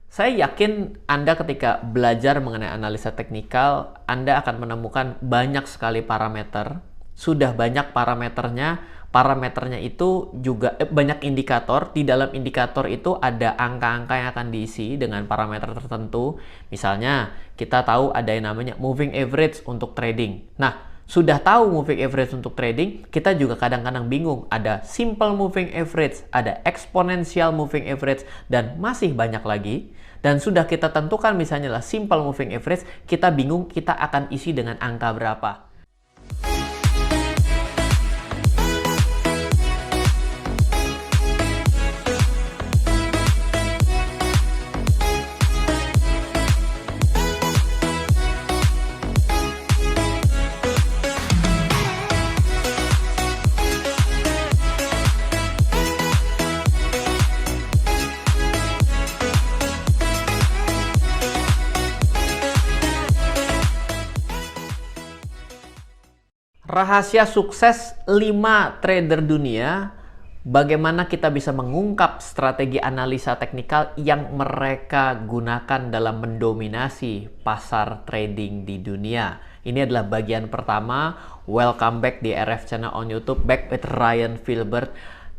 Saya yakin Anda ketika belajar mengenai analisa teknikal, Anda akan menemukan banyak sekali parameter. Sudah banyak parameternya. Parameternya itu juga banyak indikator. Di dalam indikator itu ada angka-angka yang akan diisi dengan parameter tertentu. Misalnya, kita tahu ada yang namanya moving average untuk trading. Nah, sudah tahu moving average untuk trading, kita juga kadang-kadang bingung. Ada simple moving average, ada exponential moving average, dan masih banyak lagi. Dan sudah kita tentukan misalnya lah simple moving average, kita bingung kita akan isi dengan angka berapa. Rahasia sukses 5 trader dunia, bagaimana kita bisa mengungkap strategi analisa teknikal yang mereka gunakan dalam mendominasi pasar trading di dunia. Ini adalah bagian pertama. Welcome back di RF Channel on YouTube, back with Ryan Filbert.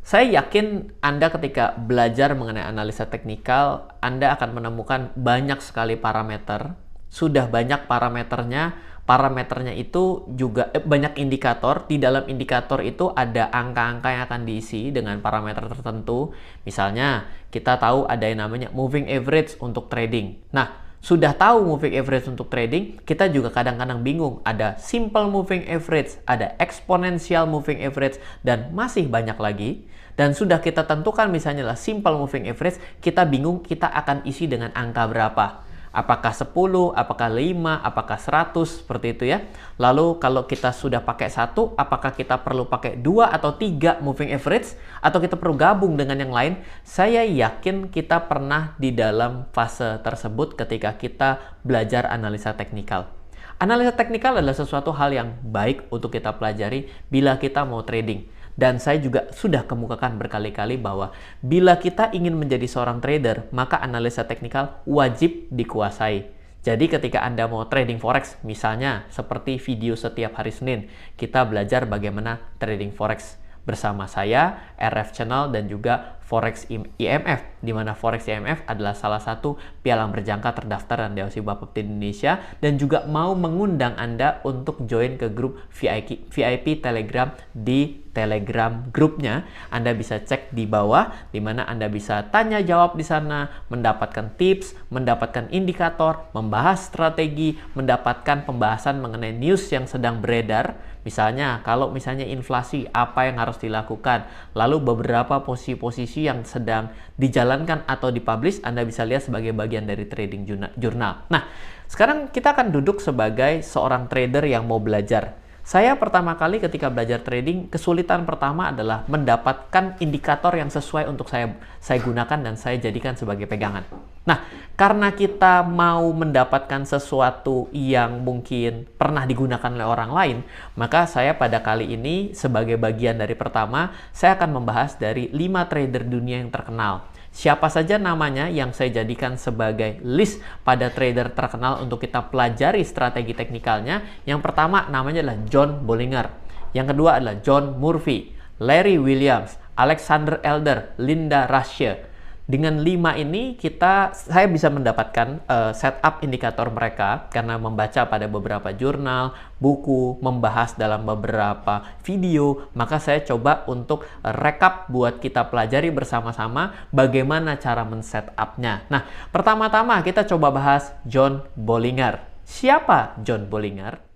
Saya yakin Anda ketika belajar mengenai analisa teknikal, Anda akan menemukan banyak sekali parameter. Sudah banyak parameternya. Parameternya itu juga banyak indikator. Di dalam indikator itu ada angka-angka yang akan diisi dengan parameter tertentu. Misalnya, kita tahu ada yang namanya moving average untuk trading. Nah, sudah tahu moving average untuk trading, kita juga kadang-kadang bingung. Ada simple moving average, ada exponential moving average, dan masih banyak lagi. Dan sudah kita tentukan misalnya lah simple moving average, kita bingung kita akan isi dengan angka berapa. Apakah 10, apakah 5, apakah 100, seperti itu ya. Lalu kalau kita sudah pakai 1, apakah kita perlu pakai 2 atau 3 moving average, atau kita perlu gabung dengan yang lain? Saya yakin kita pernah di dalam fase tersebut ketika kita belajar analisa teknikal. Analisa teknikal adalah sesuatu hal yang baik untuk kita pelajari bila kita mau trading. Dan saya juga sudah kemukakan berkali-kali bahwa bila kita ingin menjadi seorang trader, maka analisa teknikal wajib dikuasai. Jadi ketika Anda mau trading forex, misalnya seperti video setiap hari Senin, kita belajar bagaimana trading forex bersama saya, RF Channel, dan juga Forex IMF, di mana Forex IMF adalah salah satu pialang berjangka terdaftar dan diawasi Bapepti Indonesia, dan juga mau mengundang Anda untuk join ke grup VIP Telegram di Telegram grupnya. Anda bisa cek di bawah, di mana Anda bisa tanya jawab di sana, mendapatkan tips, mendapatkan indikator, membahas strategi, mendapatkan pembahasan mengenai news yang sedang beredar. Misalnya, kalau misalnya inflasi, apa yang harus dilakukan? Lalu beberapa posisi-posisi yang sedang dijalankan atau dipublish, Anda bisa lihat sebagai bagian dari trading jurnal. Nah, sekarang kita akan duduk sebagai seorang trader yang mau belajar. Saya pertama kali ketika belajar trading, kesulitan pertama adalah mendapatkan indikator yang sesuai untuk saya gunakan dan saya jadikan sebagai pegangan. Nah, karena kita mau mendapatkan sesuatu yang mungkin pernah digunakan oleh orang lain, maka saya pada kali ini sebagai bagian dari pertama, saya akan membahas dari 5 trader dunia yang terkenal. Siapa saja namanya yang saya jadikan sebagai list pada trader terkenal untuk kita pelajari strategi teknikalnya. Yang pertama namanya adalah John Bollinger. Yang kedua adalah John Murphy, Larry Williams, Alexander Elder, Linda Raschke. Dengan 5 ini saya bisa mendapatkan setup indikator mereka karena membaca pada beberapa jurnal, buku, membahas dalam beberapa video. Maka saya coba untuk rekap buat kita pelajari bersama-sama bagaimana cara men-setupnya. Nah, pertama-tama kita coba bahas John Bollinger. Siapa John Bollinger?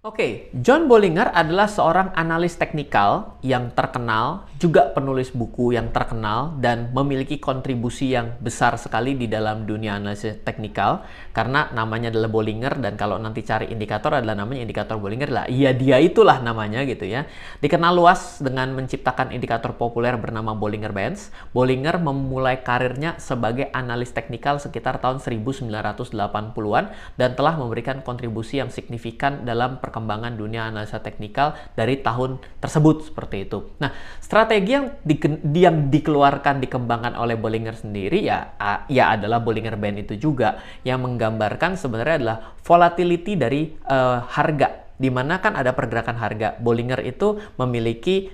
Oke, John Bollinger adalah seorang analis teknikal yang terkenal, juga penulis buku yang terkenal, dan memiliki kontribusi yang besar sekali di dalam dunia analisis teknikal, karena namanya adalah Bollinger, dan kalau nanti cari indikator adalah namanya indikator Bollinger lah. Iya, dia itulah namanya gitu ya. Dikenal luas dengan menciptakan indikator populer bernama Bollinger Bands. Bollinger memulai karirnya sebagai analis teknikal sekitar tahun 1980-an, dan telah memberikan kontribusi yang signifikan dalam perkembangan dunia analisa teknikal dari tahun tersebut seperti itu. Nah, strategi yang dikeluarkan, dikembangkan oleh Bollinger sendiri ya adalah Bollinger Band itu juga, yang menggambarkan sebenarnya adalah volatility dari harga, di mana kan ada pergerakan harga. Bollinger itu memiliki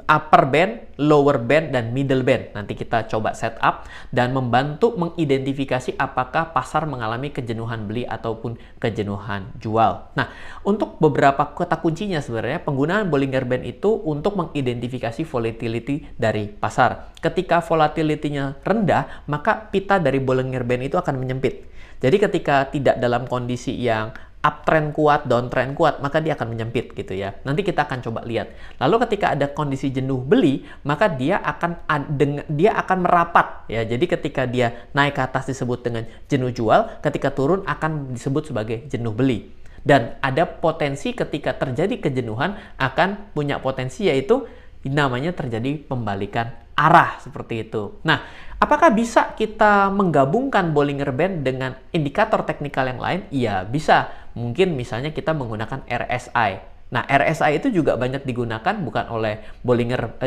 upper band, lower band, dan middle band. Nanti kita coba setup dan membantu mengidentifikasi apakah pasar mengalami kejenuhan beli ataupun kejenuhan jual. Nah, untuk beberapa kata kuncinya sebenarnya penggunaan Bollinger Band itu untuk mengidentifikasi volatility dari pasar. Ketika volatility-nya rendah, maka pita dari Bollinger Band itu akan menyempit. Jadi ketika tidak dalam kondisi yang uptrend kuat, downtrend kuat, maka dia akan menyempit gitu ya. Nanti kita akan coba lihat. Lalu ketika ada kondisi jenuh beli, maka dia akan merapat ya. Jadi ketika dia naik ke atas disebut dengan jenuh jual, ketika turun akan disebut sebagai jenuh beli. Dan ada potensi ketika terjadi kejenuhan akan punya potensi, yaitu namanya terjadi pembalikan arah seperti itu. Nah, apakah bisa kita menggabungkan Bollinger Band dengan indikator teknikal yang lain? Iya, bisa. Mungkin misalnya kita menggunakan RSI. Nah, RSI itu juga banyak digunakan bukan oleh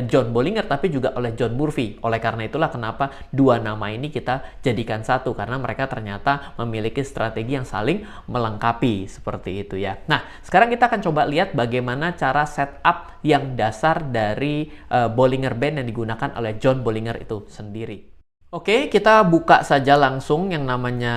John Bollinger, tapi juga oleh John Murphy. Oleh karena itulah kenapa dua nama ini kita jadikan satu, karena mereka ternyata memiliki strategi yang saling melengkapi seperti itu ya. Nah, sekarang kita akan coba lihat bagaimana cara setup yang dasar dari Bollinger Band yang digunakan oleh John Bollinger itu sendiri. Oke, kita buka saja langsung yang namanya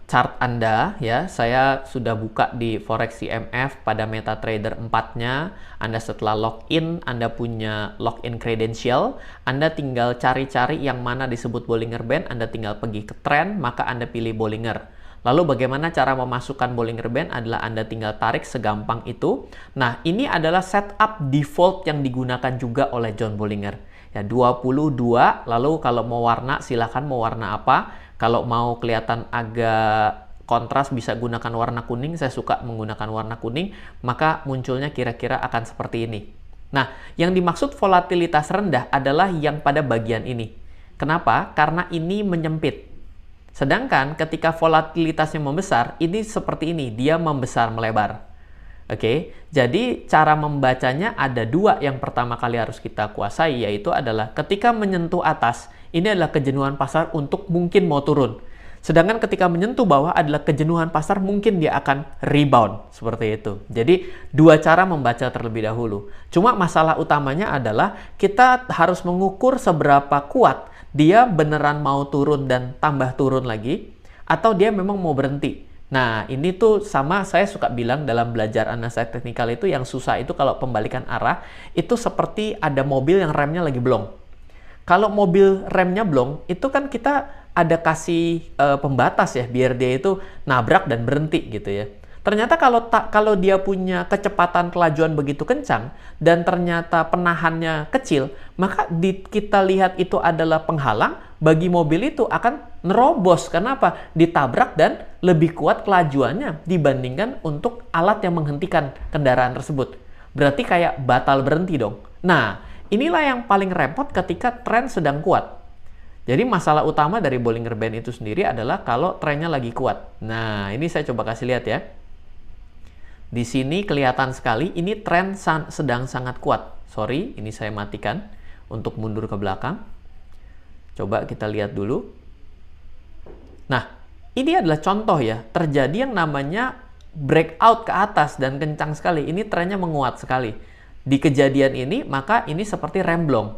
chart Anda ya. Saya sudah buka di Forex CMF pada MetaTrader 4-nya. Anda setelah login, Anda punya login credential. Anda tinggal cari-cari yang mana disebut Bollinger Band. Anda tinggal pergi ke trend, maka Anda pilih Bollinger. Lalu bagaimana cara memasukkan Bollinger Band adalah Anda tinggal tarik segampang itu. Nah, ini adalah setup default yang digunakan juga oleh John Bollinger. Ya, 22, lalu kalau mau warna silahkan mau warna apa. Kalau mau kelihatan agak kontras bisa gunakan warna kuning, saya suka menggunakan warna kuning, maka munculnya kira-kira akan seperti ini. Nah, yang dimaksud volatilitas rendah adalah yang pada bagian ini. Kenapa? Karena ini menyempit. Sedangkan ketika volatilitasnya membesar, ini seperti ini, dia membesar melebar. Oke, jadi cara membacanya ada dua. Yang pertama kali harus kita kuasai, yaitu adalah ketika menyentuh atas, ini adalah kejenuhan pasar untuk mungkin mau turun. Sedangkan ketika menyentuh bawah adalah kejenuhan pasar mungkin dia akan rebound, seperti itu. Jadi dua cara membaca terlebih dahulu. Cuma masalah utamanya adalah kita harus mengukur seberapa kuat dia beneran mau turun dan tambah turun lagi, atau dia memang mau berhenti. Nah, ini tuh sama saya suka bilang dalam belajar analisa teknikal itu yang susah itu kalau pembalikan arah, itu seperti ada mobil yang remnya lagi blong. Kalau mobil remnya blong, itu kan kita ada kasih pembatas ya, biar dia itu nabrak dan berhenti gitu ya. Ternyata kalau dia punya kecepatan kelajuan begitu kencang dan ternyata penahannya kecil, maka kita lihat itu adalah penghalang bagi mobil itu akan nerobos. Kenapa? Ditabrak dan lebih kuat kelajuannya dibandingkan untuk alat yang menghentikan kendaraan tersebut. Berarti kayak batal berhenti dong. Nah, inilah yang paling repot ketika tren sedang kuat. Jadi masalah utama dari Bollinger Band itu sendiri adalah kalau trennya lagi kuat. Nah, ini saya coba kasih lihat ya. Di sini kelihatan sekali ini tren sedang sangat kuat. Sorry, ini saya matikan untuk mundur ke belakang. Coba kita lihat dulu. Nah, ini adalah contoh ya, terjadi yang namanya breakout ke atas dan kencang sekali. Ini trennya menguat sekali. Di kejadian ini, maka ini seperti remblong.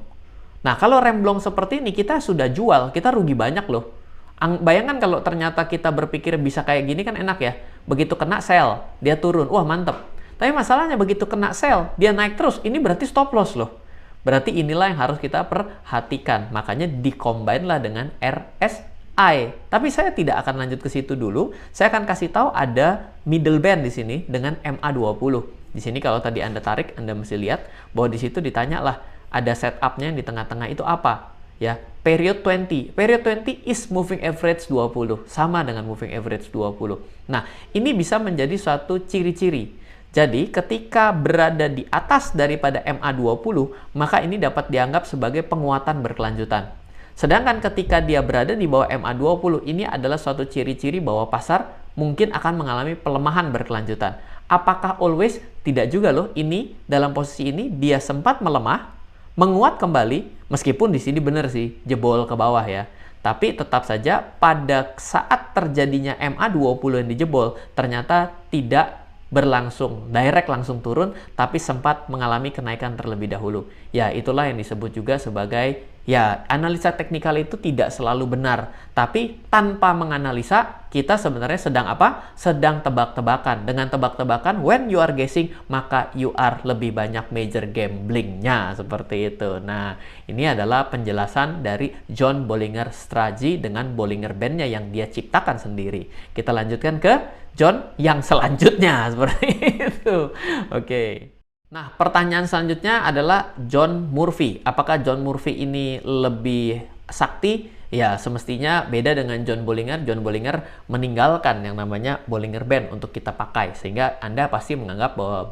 Nah, kalau remblong seperti ini, kita sudah jual, kita rugi banyak loh. Bayangkan kalau ternyata kita berpikir bisa kayak gini kan enak ya. Begitu kena sell, dia turun. Wah, mantep. Tapi masalahnya begitu kena sell, dia naik terus. Ini berarti stop loss loh. Berarti inilah yang harus kita perhatikan. Makanya di-combine lah dengan RSI. Tapi saya tidak akan lanjut ke situ dulu. Saya akan kasih tahu ada middle band di sini dengan MA20. Di sini kalau tadi Anda tarik, Anda mesti lihat bahwa di situ ditanya lah ada setupnya yang di tengah-tengah itu apa. Ya, period 20. Period 20 is moving average 20. Sama dengan moving average 20. Nah, ini bisa menjadi suatu ciri-ciri. Jadi, ketika berada di atas daripada MA20, maka ini dapat dianggap sebagai penguatan berkelanjutan. Sedangkan ketika dia berada di bawah MA20, ini adalah suatu ciri-ciri bahwa pasar mungkin akan mengalami pelemahan berkelanjutan. Apakah always? Tidak juga loh. Ini dalam posisi ini dia sempat melemah, menguat kembali, meskipun di sini benar sih jebol ke bawah ya. Tapi tetap saja pada saat terjadinya MA20 yang dijebol, ternyata tidak berlangsung, direct langsung turun, tapi sempat mengalami kenaikan terlebih dahulu. Ya, itulah yang disebut juga sebagai, ya, analisa teknikal itu tidak selalu benar. Tapi tanpa menganalisa, kita sebenarnya sedang apa? Sedang tebak-tebakan. Dengan tebak-tebakan, when you are guessing, maka you are lebih banyak major gamblingnya. Seperti itu. Nah, ini adalah penjelasan dari John Bollinger Strategy dengan Bollinger Band-nya yang dia ciptakan sendiri. Kita lanjutkan ke John yang selanjutnya, seperti itu. Oke. Nah, pertanyaan selanjutnya adalah John Murphy. Apakah John Murphy ini lebih sakti? Ya, semestinya beda dengan John Bollinger. John Bollinger meninggalkan yang namanya Bollinger Band untuk kita pakai. Sehingga Anda pasti menganggap bahwa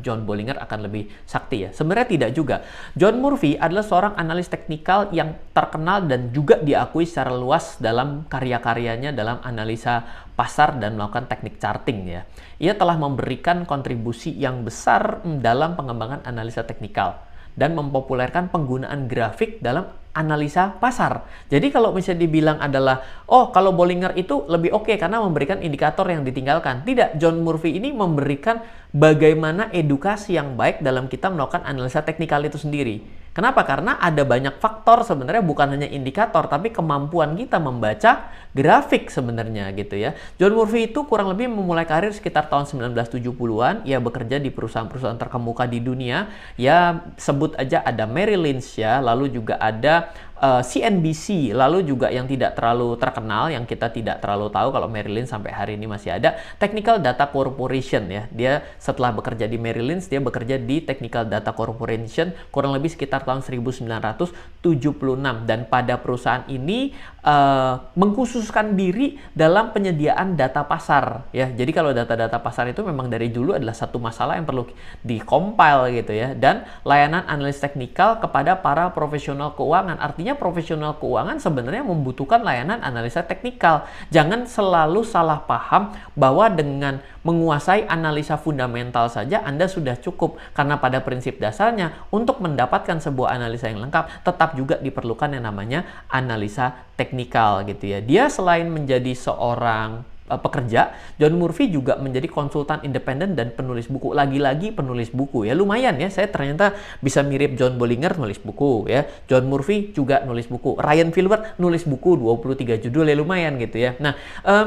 John Bollinger akan lebih sakti ya. Sebenarnya tidak juga. John Murphy adalah seorang analis teknikal yang terkenal dan juga diakui secara luas dalam karya-karyanya dalam analisa pasar dan melakukan teknik charting ya. Ia telah memberikan kontribusi yang besar dalam pengembangan analisa teknikal dan mempopulerkan penggunaan grafik dalam analisa pasar. Jadi kalau misalnya dibilang adalah, oh kalau Bollinger itu lebih oke karena memberikan indikator yang ditinggalkan. Tidak, John Murphy ini memberikan bagaimana edukasi yang baik dalam kita melakukan analisa teknikal itu sendiri. Kenapa? Karena ada banyak faktor sebenarnya, bukan hanya indikator, tapi kemampuan kita membaca grafik sebenarnya gitu ya. John Murphy itu kurang lebih memulai karir sekitar tahun 1970-an. Ia bekerja di perusahaan-perusahaan terkemuka di dunia. Ya, sebut aja ada Merrill Lynch ya, lalu juga ada CNBC, lalu juga yang tidak terlalu terkenal, yang kita tidak terlalu tahu kalau Merrill Lynch sampai hari ini masih ada, Technical Data Corporation ya. Dia setelah bekerja di Merrill Lynch, dia bekerja di Technical Data Corporation kurang lebih sekitar tahun 1976, dan pada perusahaan ini mengkhususkan diri dalam penyediaan data pasar ya. Jadi kalau data-data pasar itu memang dari dulu adalah satu masalah yang perlu di-compile gitu ya, dan layanan analis teknikal kepada para profesional keuangan. Artinya profesional keuangan sebenarnya membutuhkan layanan analisa teknikal. Jangan selalu salah paham bahwa dengan menguasai analisa fundamental saja Anda sudah cukup, karena pada prinsip dasarnya untuk mendapatkan sebuah analisa yang lengkap tetap juga diperlukan yang namanya analisa teknikal gitu ya. Dia selain menjadi seorang pekerja, John Murphy juga menjadi konsultan independen dan penulis buku. Lagi-lagi penulis buku ya, lumayan ya, saya ternyata bisa mirip John Bollinger nulis buku ya. John Murphy juga nulis buku. Ryan Filbert nulis buku 23 judul ya, lumayan gitu ya. Nah,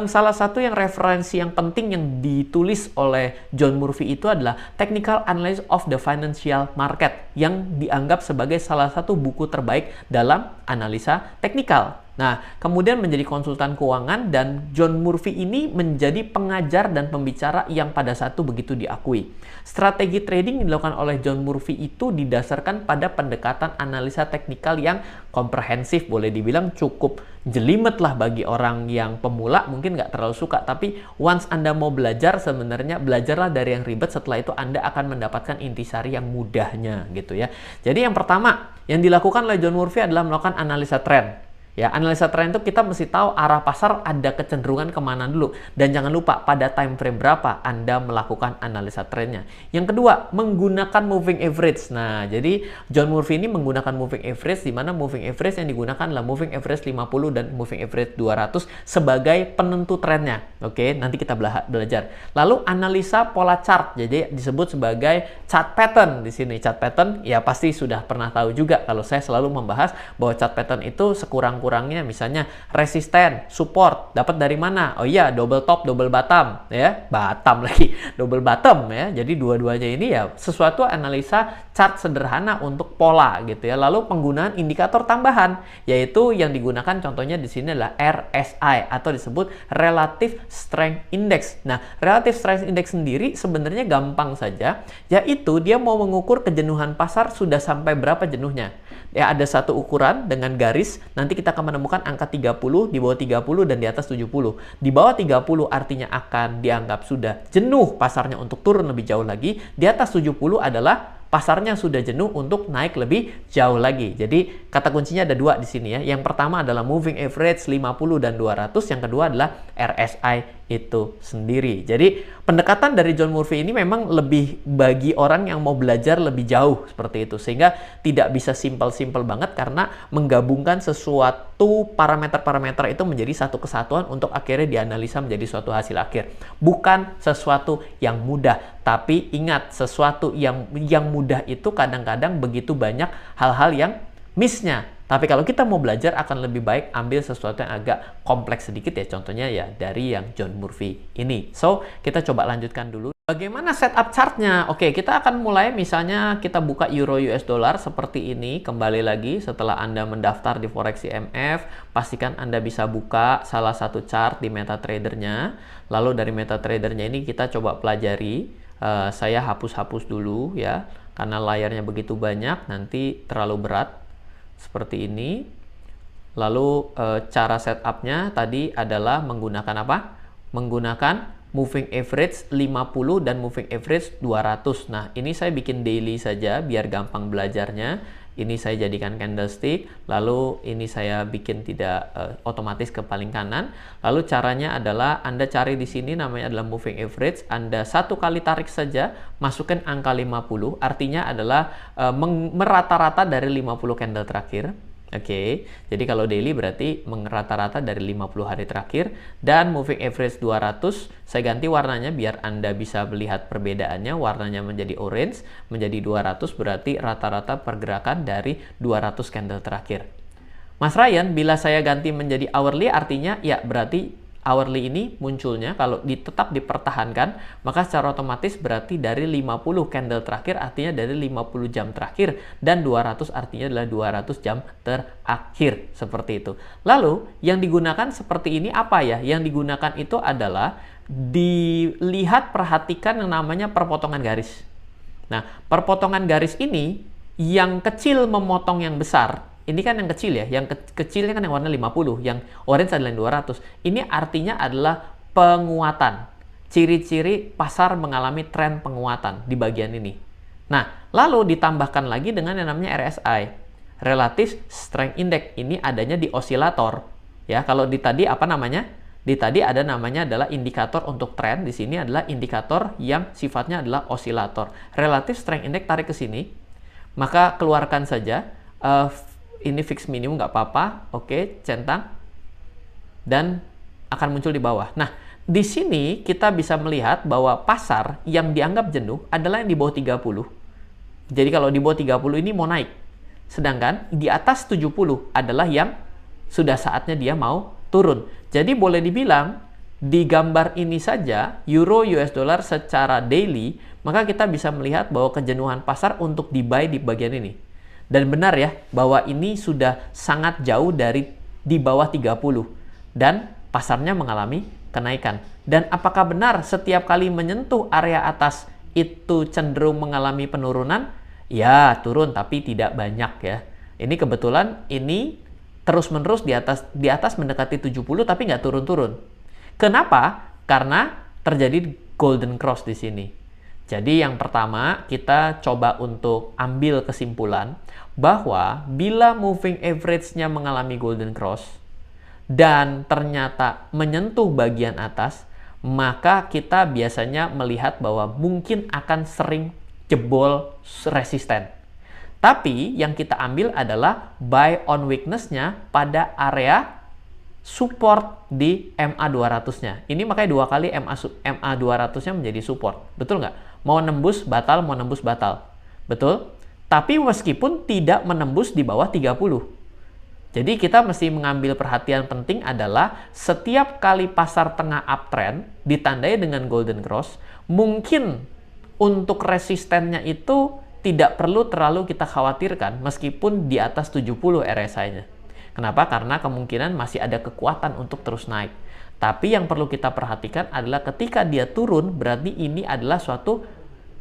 salah satu yang referensi yang penting yang ditulis oleh John Murphy itu adalah Technical Analysis of the Financial Market, yang dianggap sebagai salah satu buku terbaik dalam analisa teknikal. Nah, kemudian menjadi konsultan keuangan, dan John Murphy ini menjadi pengajar dan pembicara yang pada saat itu begitu diakui. Strategi trading yang dilakukan oleh John Murphy itu didasarkan pada pendekatan analisa teknikal yang komprehensif, boleh dibilang cukup jelimet lah bagi orang yang pemula, mungkin nggak terlalu suka, tapi once Anda mau belajar, sebenarnya belajarlah dari yang ribet, setelah itu Anda akan mendapatkan intisari yang mudahnya gitu ya. Jadi yang pertama yang dilakukan oleh John Murphy adalah melakukan analisa tren. Ya, analisa tren itu kita mesti tahu arah pasar ada kecenderungan kemana dulu. Dan jangan lupa pada time frame berapa Anda melakukan analisa trennya. Yang kedua, menggunakan moving average. Nah, jadi John Murphy ini menggunakan moving average, di mana moving average yang digunakan adalah moving average 50 dan moving average 200 sebagai penentu trennya. Oke, nanti kita belajar. Lalu analisa pola chart. Jadi disebut sebagai chart pattern di sini. Chart pattern ya pasti sudah pernah tahu juga kalau saya selalu membahas bahwa chart pattern itu sekurang-kurangnya misalnya resisten, support, dapat dari mana? Oh iya, double top, double bottom ya. Bottom lagi, double bottom ya. Jadi dua-duanya ini ya sesuatu analisa chart sederhana untuk pola gitu ya. Lalu penggunaan indikator tambahan, yaitu yang digunakan contohnya di sini adalah RSI atau disebut Relative Strength Index. Nah, Relative Strength Index sendiri sebenarnya gampang saja, yaitu dia mau mengukur kejenuhan pasar sudah sampai berapa jenuhnya. Ya, ada satu ukuran dengan garis, nanti kita akan menemukan angka 30, di bawah 30 dan di atas 70. Di bawah 30 artinya akan dianggap sudah jenuh pasarnya untuk turun lebih jauh lagi. Di atas 70 adalah pasarnya sudah jenuh untuk naik lebih jauh lagi. Jadi kata kuncinya ada dua di sini ya. Yang pertama adalah moving average 50 dan 200, yang kedua adalah RSI itu sendiri. Jadi pendekatan dari John Murphy ini memang lebih bagi orang yang mau belajar lebih jauh seperti itu, sehingga tidak bisa simpel-simpel banget karena menggabungkan sesuatu parameter-parameter itu menjadi satu kesatuan untuk akhirnya dianalisa menjadi suatu hasil akhir. Bukan sesuatu yang mudah, tapi ingat, sesuatu yang mudah itu kadang-kadang begitu banyak hal-hal yang miss-nya. Tapi kalau kita mau belajar akan lebih baik ambil sesuatu yang agak kompleks sedikit ya. Contohnya ya dari yang John Murphy ini. So, kita coba lanjutkan dulu. Bagaimana setup chartnya? Oke, kita akan mulai misalnya kita buka Euro US Dollar seperti ini. Kembali lagi setelah Anda mendaftar di Forex IMF, pastikan Anda bisa buka salah satu chart di MetaTrader-nya. Lalu dari MetaTrader-nya ini kita coba pelajari. Saya hapus-hapus dulu ya, karena layarnya begitu banyak, nanti terlalu berat. Seperti ini. Lalu cara setupnya tadi adalah menggunakan apa? Menggunakan moving average 50 dan moving average 200. Nah, ini saya bikin daily saja biar gampang belajarnya. Ini saya jadikan candlestick, lalu ini saya bikin tidak otomatis ke paling kanan. Lalu caranya adalah Anda cari di sini namanya adalah moving average. Anda satu kali tarik saja, masukkan angka 50, artinya adalah merata-rata dari 50 candle terakhir. Oke, jadi kalau daily berarti merata-rata dari 50 hari terakhir, dan moving average 200 saya ganti warnanya biar Anda bisa melihat perbedaannya. Warnanya menjadi orange, menjadi 200 berarti rata-rata pergerakan dari 200 candle terakhir. Mas Ryan, bila saya ganti menjadi hourly artinya ya berarti hourly ini munculnya kalau tetap dipertahankan, maka secara otomatis berarti dari 50 candle terakhir artinya dari 50 jam terakhir, dan 200 artinya adalah 200 jam terakhir, seperti itu. Lalu yang digunakan seperti ini apa ya? Yang digunakan itu adalah dilihat, perhatikan yang namanya perpotongan garis. Nah, perpotongan garis ini yang kecil memotong yang besar. Ini kan yang kecil ya, yang kecilnya kan yang warna 50, yang orange adalah yang 200. Ini artinya adalah penguatan. Ciri-ciri pasar mengalami tren penguatan di bagian ini. Nah, lalu ditambahkan lagi dengan yang namanya RSI, Relative Strength Index. Ini adanya di osilator. Ya, kalau di tadi apa namanya? Di tadi ada namanya adalah indikator untuk tren, di sini adalah indikator yang sifatnya adalah osilator. Relative Strength Index tarik ke sini, maka keluarkan saja ini fix minimum nggak apa-apa, oke, centang, dan akan muncul di bawah. Nah, di sini kita bisa melihat bahwa pasar yang dianggap jenuh adalah yang di bawah 30. Jadi kalau di bawah 30 ini mau naik. Sedangkan di atas 70 adalah yang sudah saatnya dia mau turun. Jadi boleh dibilang di gambar ini saja, Euro US Dollar secara daily, maka kita bisa melihat bahwa kejenuhan pasar untuk di-buy di bagian ini. Dan benar ya, bahwa ini sudah sangat jauh dari di bawah 30. Dan pasarnya mengalami kenaikan. Dan apakah benar setiap kali menyentuh area atas itu cenderung mengalami penurunan? Ya, turun tapi tidak banyak ya. Ini kebetulan ini terus-menerus di atas mendekati 70 tapi nggak turun-turun. Kenapa? Karena terjadi golden cross di sini. Jadi yang pertama kita coba untuk ambil kesimpulan bahwa bila moving average-nya mengalami golden cross dan ternyata menyentuh bagian atas, maka kita biasanya melihat bahwa mungkin akan sering jebol resisten. Tapi yang kita ambil adalah buy on weakness-nya pada area support di MA200-nya. Ini makanya dua kali MA200-nya menjadi support. Betul nggak? Mau nembus batal, mau nembus batal. Betul? Tapi meskipun tidak menembus di bawah 30. Jadi kita mesti mengambil perhatian penting adalah setiap kali pasar tengah uptrend ditandai dengan golden cross, mungkin untuk resistennya itu tidak perlu terlalu kita khawatirkan meskipun di atas 70 RSI-nya. Kenapa? Karena kemungkinan masih ada kekuatan untuk terus naik. Tapi yang perlu kita perhatikan adalah ketika dia turun, berarti ini adalah suatu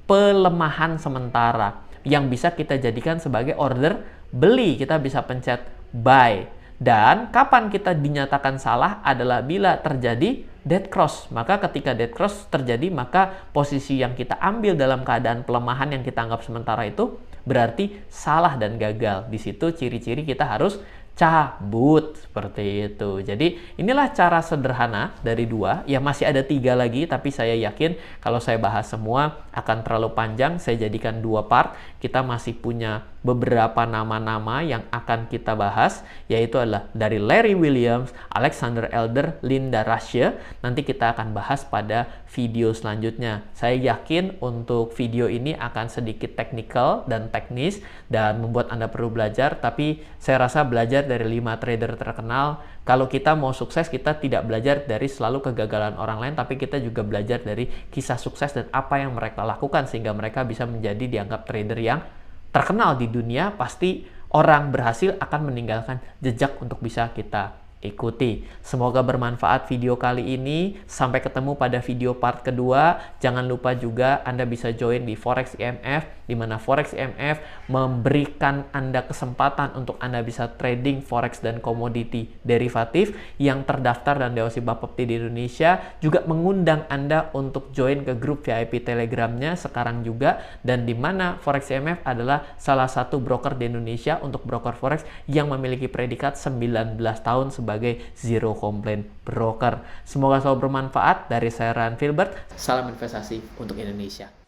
pelemahan sementara yang bisa kita jadikan sebagai order beli. Kita bisa pencet buy. Dan kapan kita dinyatakan salah adalah bila terjadi dead cross. Maka ketika dead cross terjadi, maka posisi yang kita ambil dalam keadaan pelemahan yang kita anggap sementara itu berarti salah dan gagal. Di situ ciri-ciri kita harus cabut seperti itu. Jadi inilah cara sederhana dari 2. Ya masih ada 3 lagi, tapi saya yakin kalau saya bahas semua akan terlalu panjang. Saya jadikan 2 part. Kita masih punya beberapa nama-nama yang akan kita bahas, yaitu adalah dari Larry Williams, Alexander Elder, Linda Russia. Nanti kita akan bahas pada video selanjutnya. Saya yakin untuk video ini akan sedikit teknikal dan teknis dan membuat Anda perlu belajar, tapi saya rasa belajar dari 5 trader terkenal. Kalau kita mau sukses, kita tidak belajar dari selalu kegagalan orang lain, tapi kita juga belajar dari kisah sukses dan apa yang mereka lakukan sehingga mereka bisa menjadi dianggap trader yang terkenal di dunia. Pasti orang berhasil akan meninggalkan jejak untuk bisa kita ikuti. Semoga bermanfaat video kali ini. Sampai ketemu pada video part kedua. Jangan lupa juga Anda bisa join di Forex IMF, di mana Forex IMF memberikan Anda kesempatan untuk Anda bisa trading forex dan komoditi derivatif yang terdaftar dan diawasi Bapepti di Indonesia. Juga mengundang Anda untuk join ke grup VIP Telegramnya sekarang juga, dan di mana Forex IMF adalah salah satu broker di Indonesia untuk broker forex yang memiliki predikat 19 tahun sebagai zero complaint broker. Semoga selalu bermanfaat. Dari saya Ryan Filbert, salam investasi untuk Indonesia.